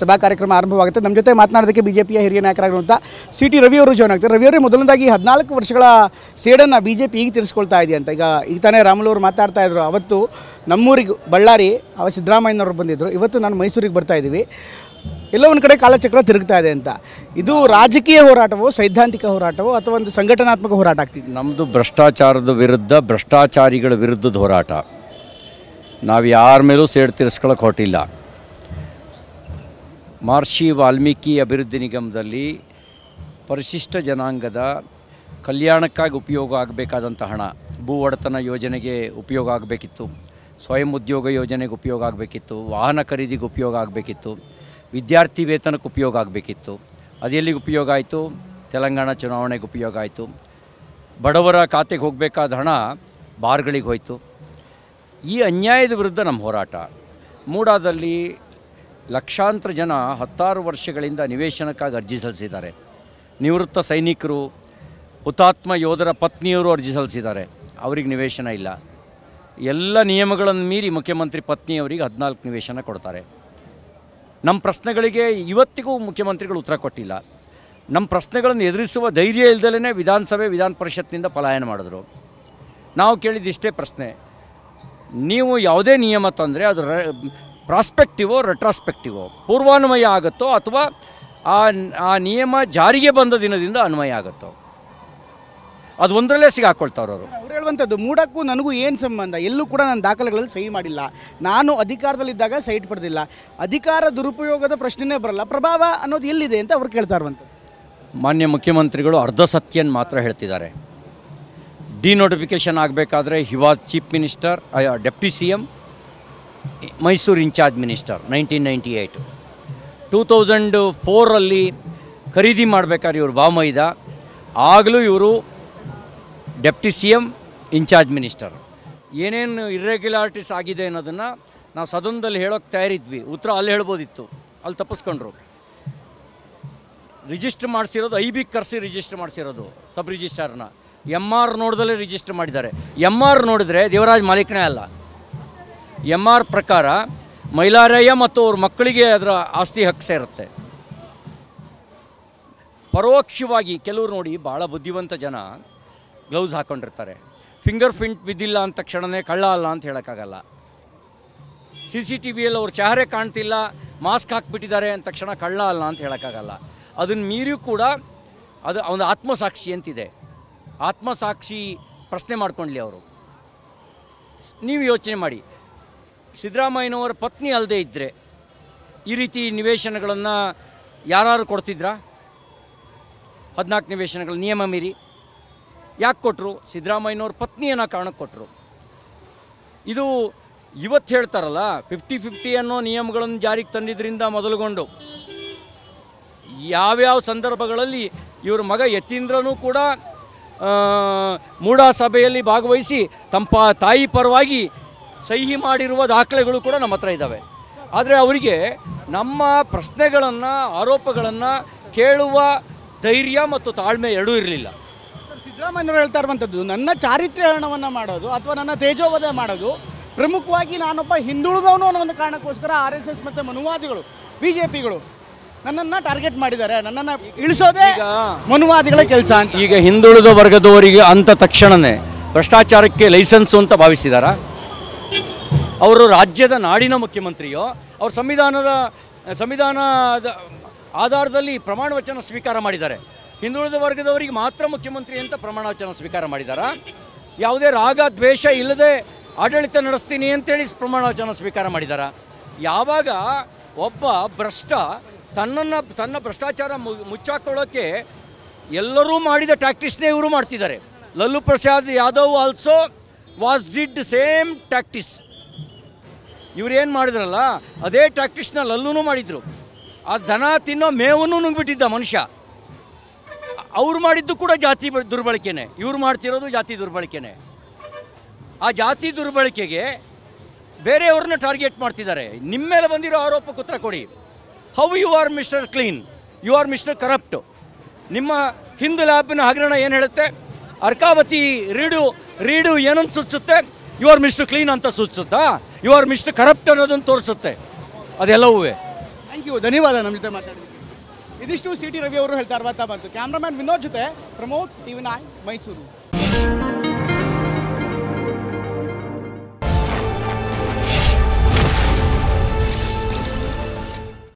ಸಭಾ ಕಾರ್ಯಕ್ರಮ ಆರಂಭವಾಗುತ್ತೆ. ನಮ್ಮ ಜೊತೆ ಮಾತನಾಡೋದಕ್ಕೆ ಬಿಜೆಪಿಯ ಹಿರಿಯ ನಾಯಕರಾಗಿರುವಂಥ ಸಿ.ಟಿ. ರವಿ ಅವರು ಜಾಯ್ನ್ ಆಗ್ತಾರೆ. ರವಿ ಅವರೇ, ಮೊದಲನೇದಾಗಿ 14 ವರ್ಷಗಳ ಸೇಡನ್ನು ಬಿಜೆಪಿ ಈಗ ತೀರಿಸ್ಕೊಳ್ತಾ ಇದೆ ಅಂತ ಈಗ ತಾನೇ ರಾಮುಲು ಅವರು ಮಾತಾಡ್ತಾ ಇದ್ರು. ಅವತ್ತು ನಮ್ಮೂರಿಗೆ ಬಳ್ಳಾರಿ ಸಿದ್ದರಾಮಯ್ಯನವರು ಬಂದಿದ್ದರು, ಇವತ್ತು ನಾನು ಮೈಸೂರಿಗೆ ಬರ್ತಾ ಇದ್ದೀವಿ, ಎಲ್ಲೋ ಒಂದು ಕಡೆ ಕಾಲಚಕ್ರ ತಿರುಗ್ತಾ ಇದೆ ಅಂತ. ಇದು ರಾಜಕೀಯ ಹೋರಾಟವೋ, ಸೈದ್ಧಾಂತಿಕ ಹೋರಾಟವೋ, ಅಥವಾ ಒಂದು ಸಂಘಟನಾತ್ಮಕ ಹೋರಾಟ ಆಗ್ತಿದೆ? ನಮ್ಮದು ಭ್ರಷ್ಟಾಚಾರದ ವಿರುದ್ಧ, ಭ್ರಷ್ಟಾಚಾರಿಗಳ ವಿರುದ್ಧದ ಹೋರಾಟ. ನಾವು ಯಾರ ಮೇಲೂ ಸೇಡು ತೀರಿಸ್ಕೊಳ್ಳೋಕೆ ಹೊರಟಿಲ್ಲ. ಮಹರ್ಷಿ ವಾಲ್ಮೀಕಿ ಅಭಿವೃದ್ಧಿ ನಿಗಮದಲ್ಲಿ ಪರಿಶಿಷ್ಟ ಜನಾಂಗದ ಕಲ್ಯಾಣಕ್ಕಾಗಿ ಉಪಯೋಗ ಆಗಬೇಕಾದಂಥ ಹಣ, ಭೂ ಒಡೆತನ ಯೋಜನೆಗೆ ಉಪಯೋಗ ಆಗಬೇಕಿತ್ತು, ಸ್ವಯಂ ಉದ್ಯೋಗ ಯೋಜನೆಗೆ ಉಪಯೋಗ ಆಗಬೇಕಿತ್ತು, ವಾಹನ ಖರೀದಿಗೆ ಉಪಯೋಗ ಆಗಬೇಕಿತ್ತು, ವಿದ್ಯಾರ್ಥಿ ವೇತನಕ್ಕೆ ಉಪಯೋಗ ಆಗಬೇಕಿತ್ತು. ಅದೆಲ್ಲಿಗೆ ಉಪಯೋಗ ಆಯಿತು? ತೆಲಂಗಾಣ ಚುನಾವಣೆಗೆ ಉಪಯೋಗ ಆಯಿತು. ಬಡವರ ಖಾತೆಗೆ ಹೋಗಬೇಕಾದ ಹಣ ಬಾರ್ಗಳಿಗೆ ಹೋಯಿತು. ಈ ಅನ್ಯಾಯದ ವಿರುದ್ಧ ನಮ್ಮ ಹೋರಾಟ. ಮೂಡಾದಲ್ಲಿ ಲಕ್ಷಾಂತರ ಜನ 16 ವರ್ಷಗಳಿಂದ ನಿವೇಶನಕ್ಕಾಗಿ ಅರ್ಜಿ ಸಲ್ಲಿಸಿದ್ದಾರೆ. ನಿವೃತ್ತ ಸೈನಿಕರು, ಹುತಾತ್ಮ ಯೋಧರ ಪತ್ನಿಯವರು ಅರ್ಜಿ ಸಲ್ಲಿಸಿದ್ದಾರೆ, ಅವ್ರಿಗೆ ನಿವೇಶನ ಇಲ್ಲ. ಎಲ್ಲ ನಿಯಮಗಳನ್ನು ಮೀರಿ ಮುಖ್ಯಮಂತ್ರಿ ಪತ್ನಿಯವರಿಗೆ 14 ನಿವೇಶನ ಕೊಡ್ತಾರೆ. ನಮ್ಮ ಪ್ರಶ್ನೆಗಳಿಗೆ ಇವತ್ತಿಗೂ ಮುಖ್ಯಮಂತ್ರಿಗಳು ಉತ್ತರ ಕೊಟ್ಟಿಲ್ಲ. ನಮ್ಮ ಪ್ರಶ್ನೆಗಳನ್ನು ಎದುರಿಸುವ ಧೈರ್ಯ ಇಲ್ಲದಲೇ ವಿಧಾನಸಭೆ ವಿಧಾನ ಪರಿಷತ್ನಿಂದ ಪಲಾಯನ ಮಾಡಿದ್ರು. ನಾವು ಕೇಳಿದಿಷ್ಟೇ ಪ್ರಶ್ನೆ, ನೀವು ಯಾವುದೇ ನಿಯಮ ತಂದರೆ ಅದು ಪ್ರಾಸ್ಪೆಕ್ಟಿವೋ ರೆಟ್ರಾಸ್ಪೆಕ್ಟಿವೋ, ಪೂರ್ವಾನ್ವಯ ಆಗುತ್ತೋ ಅಥವಾ ಆ ನಿಯಮ ಜಾರಿಗೆ ಬಂದ ದಿನದಿಂದ ಅನ್ವಯ ಆಗುತ್ತೋ, ಅದು ಒಂದರಲ್ಲೇ ಸಿಗಾಕೊಳ್ತಾವ್ರವರು. ಅವ್ರು ಹೇಳುವಂಥದ್ದು, ಮೂಡಕ್ಕೂ ನನಗೂ ಏನು ಸಂಬಂಧ? ಎಲ್ಲೂ ಕೂಡ ನಾನು ದಾಖಲೆಗಳಲ್ಲಿ ಸಹಿ ಮಾಡಿಲ್ಲ, ನಾನು ಅಧಿಕಾರದಲ್ಲಿದ್ದಾಗ ಸೈಟ್ ಪಡೆದಿಲ್ಲ, ಅಧಿಕಾರ ದುರುಪಯೋಗದ ಪ್ರಶ್ನೆನೇ ಬರಲ್ಲ, ಪ್ರಭಾವ ಅನ್ನೋದು ಎಲ್ಲಿದೆ ಅಂತ ಅವ್ರು ಕೇಳ್ತಾ ಇರುವಂಥದ್ದು. ಮಾನ್ಯ ಮುಖ್ಯಮಂತ್ರಿಗಳು ಅರ್ಧ ಸತ್ಯನ ಮಾತ್ರ ಹೇಳ್ತಿದ್ದಾರೆ. ಡಿನೋಟಿಫಿಕೇಷನ್ ಆಗಬೇಕಾದ್ರೆ he was chief minister, deputy CM, Mysuru incharge minister 1998. 2004 ಖರೀದಿ ಮಾಡಬೇಕಾದ್ರೆ ಇವರು ಬಾಮೈದ, ಆಗಲೂ ಇವರು ಡೆಪ್ಟಿ CM, ಇನ್ಚಾರ್ಜ್ ಮಿನಿಸ್ಟರ್. ಏನೇನು ಇರ್ರೆಗ್ಯುಲಾರಿಟೀಸ್ ಆಗಿದೆ ಅನ್ನೋದನ್ನು ನಾವು ಸದನದಲ್ಲಿ ಹೇಳೋಕ್ಕೆ ತಯಾರಿದ್ವಿ. ಉತ್ತರ ಅಲ್ಲಿ ಹೇಳ್ಬೋದಿತ್ತು, ಅಲ್ಲಿ ತಪ್ಪಿಸ್ಕೊಂಡ್ರು. ರಿಜಿಸ್ಟರ್ ಮಾಡಿಸಿರೋದು IB ಕರೆಸಿ ರಿಜಿಸ್ಟರ್ ಮಾಡಿಸಿರೋದು ಸಬ್ ರಿಜಿಸ್ಟ್ರಾರ್ನ. MR ನೋಡ್ದಲ್ಲೇ ರಿಜಿಸ್ಟರ್ ಮಾಡಿದ್ದಾರೆ. MR ನೋಡಿದ್ರೆ ದೇವರಾಜ್ ಮಾಲೀಕನೇ ಅಲ್ಲ. MR ಪ್ರಕಾರ ಮೈಲಾರಯ್ಯ ಮತ್ತು ಅವ್ರ ಮಕ್ಕಳಿಗೆ ಅದರ ಆಸ್ತಿ ಹಕ್ಕು ಸೇರುತ್ತೆ. ಪರೋಕ್ಷವಾಗಿ ಕೆಲವರು ನೋಡಿ, ಭಾಳ ಬುದ್ಧಿವಂತ ಜನ ಗ್ಲೌಸ್ ಹಾಕ್ಕೊಂಡಿರ್ತಾರೆ. ಫಿಂಗರ್ ಪ್ರಿಂಟ್ ಬಿದ್ದಿಲ್ಲ ಅಂದ ತಕ್ಷಣವೇ ಕಳ್ಳ ಅಲ್ಲ ಅಂತ ಹೇಳೋಕ್ಕಾಗಲ್ಲ. CCTVಯಲ್ಲಿ ಅವ್ರ ಚಹರೆ ಕಾಣ್ತಿಲ್ಲ, ಮಾಸ್ಕ್ ಹಾಕಿಬಿಟ್ಟಿದ್ದಾರೆ ಅಂದ ತಕ್ಷಣ ಕಳ್ಳ ಅಲ್ಲ ಅಂತ ಹೇಳೋಕ್ಕಾಗಲ್ಲ. ಅದನ್ನು ಮೀರಿಯೂ ಕೂಡ ಅದು ಒಂದು ಆತ್ಮಸಾಕ್ಷಿ ಅಂತಿದೆ. ಆತ್ಮಸಾಕ್ಷಿ ಪ್ರಶ್ನೆ ಮಾಡ್ಕೊಳ್ಳಿ ಅವರು. ನೀವು ಯೋಚನೆ ಮಾಡಿ, ಸಿದ್ದರಾಮಯ್ಯನವರ ಪತ್ನಿ ಅಲ್ಲದೆ ಇದ್ದರೆ ಈ ರೀತಿ ನಿವೇಶನಗಳನ್ನು ಯಾರು ಕೊಡ್ತಿದ್ರಾ? 14 ನಿವೇಶನಗಳು ನಿಯಮ ಮೀರಿ ಯಾಕೆ ಕೊಟ್ಟರು? ಸಿದ್ದರಾಮಯ್ಯನವ್ರ ಪತ್ನಿಯನ್ನು ಕಾರಣಕ್ಕೆ ಕೊಟ್ಟರು. ಇದು ಇವತ್ತು ಹೇಳ್ತಾರಲ್ಲ, 50-50 ಅನ್ನೋ ನಿಯಮಗಳನ್ನು ಜಾರಿಗೆ ತಂದಿದ್ದರಿಂದ ಮೊದಲುಗೊಂಡು ಯಾವ್ಯಾವ ಸಂದರ್ಭಗಳಲ್ಲಿ ಇವ್ರ ಮಗ ಯತೀಂದ್ರನೂ ಕೂಡ ಮೂಡಾ ಸಭೆಯಲ್ಲಿ ಭಾಗವಹಿಸಿ ತಮ್ಮ ತಾಯಿ ಪರವಾಗಿ ಸಹಿ ಮಾಡಿರುವ ದಾಖಲೆಗಳು ಕೂಡ ನಮ್ಮ ಹತ್ರ ಇದ್ದಾವೆ. ಆದರೆ ಅವರಿಗೆ ನಮ್ಮ ಪ್ರಶ್ನೆಗಳನ್ನು, ಆರೋಪಗಳನ್ನು ಕೇಳುವ ಧೈರ್ಯ ಮತ್ತು ತಾಳ್ಮೆ ಎರಡೂ ಇರಲಿಲ್ಲ. ಸಿದ್ದರಾಮಯ್ಯನವರು ಹೇಳ್ತಾ ಇರುವಂಥದ್ದು, ನನ್ನ ಚಾರಿತ್ರ್ಯಹರಣವನ್ನು ಮಾಡೋದು ಅಥವಾ ನನ್ನ ತೇಜೋವಧೆ ಮಾಡೋದು ಪ್ರಮುಖವಾಗಿ ನಾನೊಬ್ಬ ಹಿಂದುಳಿದವನು ಅನ್ನೋ ಒಂದು ಕಾರಣಕ್ಕೋಸ್ಕರ RSS ಮತ್ತು ಮನುವಾದಿಗಳು, BJPಗಳು ನನ್ನನ್ನು ಟಾರ್ಗೆಟ್ ಮಾಡಿದ್ದಾರೆ, ನನ್ನನ್ನು ಇಳಿಸೋದೇ ಮನುವಾದಿಗಳ ಕೆಲಸ ಅಂತ. ಈಗ ಹಿಂದುಳಿದ ವರ್ಗದವರಿಗೆ ಅಂದ ತಕ್ಷಣವೇ ಭ್ರಷ್ಟಾಚಾರಕ್ಕೆ ಲೈಸೆನ್ಸು ಅಂತ ಭಾವಿಸಿದಾರ? ಅವರು ರಾಜ್ಯದ ನಾಡಿನ ಮುಖ್ಯಮಂತ್ರಿಯೋ, ಅವರು ಸಂವಿಧಾನದ ಆಧಾರದಲ್ಲಿ ಪ್ರಮಾಣ ವಚನ ಸ್ವೀಕಾರ ಮಾಡಿದ್ದಾರೆ. ಹಿಂದುಳಿದ ವರ್ಗದವರಿಗೆ ಮಾತ್ರ ಮುಖ್ಯಮಂತ್ರಿ ಅಂತ ಪ್ರಮಾಣ ವಚನ ಸ್ವೀಕಾರ ಮಾಡಿದಾರಾ? ಯಾವುದೇ ರಾಗ ದ್ವೇಷ ಇಲ್ಲದೆ ಆಡಳಿತ ನಡೆಸ್ತೀನಿ ಅಂತೇಳಿ ಪ್ರಮಾಣ ವಚನ ಸ್ವೀಕಾರ ಮಾಡಿದಾರಾ? ಯಾವಾಗ ಒಬ್ಬ ಭ್ರಷ್ಟ ತನ್ನ ಭ್ರಷ್ಟಾಚಾರ ಮುಚ್ಚಾಕೊಳ್ಳೋಕ್ಕೆ ಎಲ್ಲರೂ ಮಾಡಿದ ಟ್ಯಾಕ್ಟಿಸ್ನೇ ಇವರು ಮಾಡ್ತಿದ್ದಾರೆ. Lalu Prasad Yadav also did same tactics. ಇವರೇನು ಮಾಡಿದ್ರಲ್ಲ ಅದೇ ಟ್ಯಾಕ್ಟಿಸ್ನ ಲಲ್ಲೂನು ಮಾಡಿದರು. ಆ ದನ ತಿನ್ನೋ ಮೇವನ್ನು ನುಂಗ್ಬಿಟ್ಟಿದ್ದ ಮನುಷ್ಯ. ಅವ್ರು ಮಾಡಿದ್ದು ಕೂಡ ಜಾತಿ ದುರ್ಬಳಕೆನೇ, ಇವ್ರು ಮಾಡ್ತಿರೋದು ಜಾತಿ ದುರ್ಬಳಕೆನೇ. ಆ ಜಾತಿ ದುರ್ಬಳಕೆಗೆ ಬೇರೆಯವ್ರನ್ನ ಟಾರ್ಗೆಟ್ ಮಾಡ್ತಿದ್ದಾರೆ. ನಿಮ್ಮ ಮೇಲೆ ಬಂದಿರೋ ಆರೋಪಕ್ಕೆ ಉತ್ತರ ಕೊಡಿ. How you are mister clean, you are mister corrupt. ನಿಮ್ಮ ಹಿಂದೂ ಲ್ಯಾಬ್ನ ಹಗರಣ ಏನು ಹೇಳುತ್ತೆ? ಅರ್ಕಾವತಿ ರೀಡು ಏನಂತ ಸೂಚಿಸುತ್ತೆ? ಯು ಆರ್ ಮಿಸ್ಟರ್ ಕ್ಲೀನ್ ಅಂತ ಸೂಚಿಸುತ್ತಾ? ಯು ಆರ್ ಮಿಸ್ಟರ್ ಕರಪ್ಟ್ ಅನ್ನೋದನ್ನು ತೋರಿಸುತ್ತೆ. ಅದೆಲ್ಲವೂ ಥ್ಯಾಂಕ್ ಯು, ಧನ್ಯವಾದ ನಮ್ಮ ಜೊತೆ ಮಾತಾಡೋದಕ್ಕೆ. ಇದಿಷ್ಟು ಸಿ ಟಿ ರವಿ ಅವರು ಹೇಳ್ತಾ ಇರುವಂಥ ಬಂತು. ಕ್ಯಾಮ್ರಾಮ್ಯಾನ್ ವಿನೋದ್ ಜೊತೆ ಪ್ರಮೋದ್, TV9 ಮೈಸೂರು.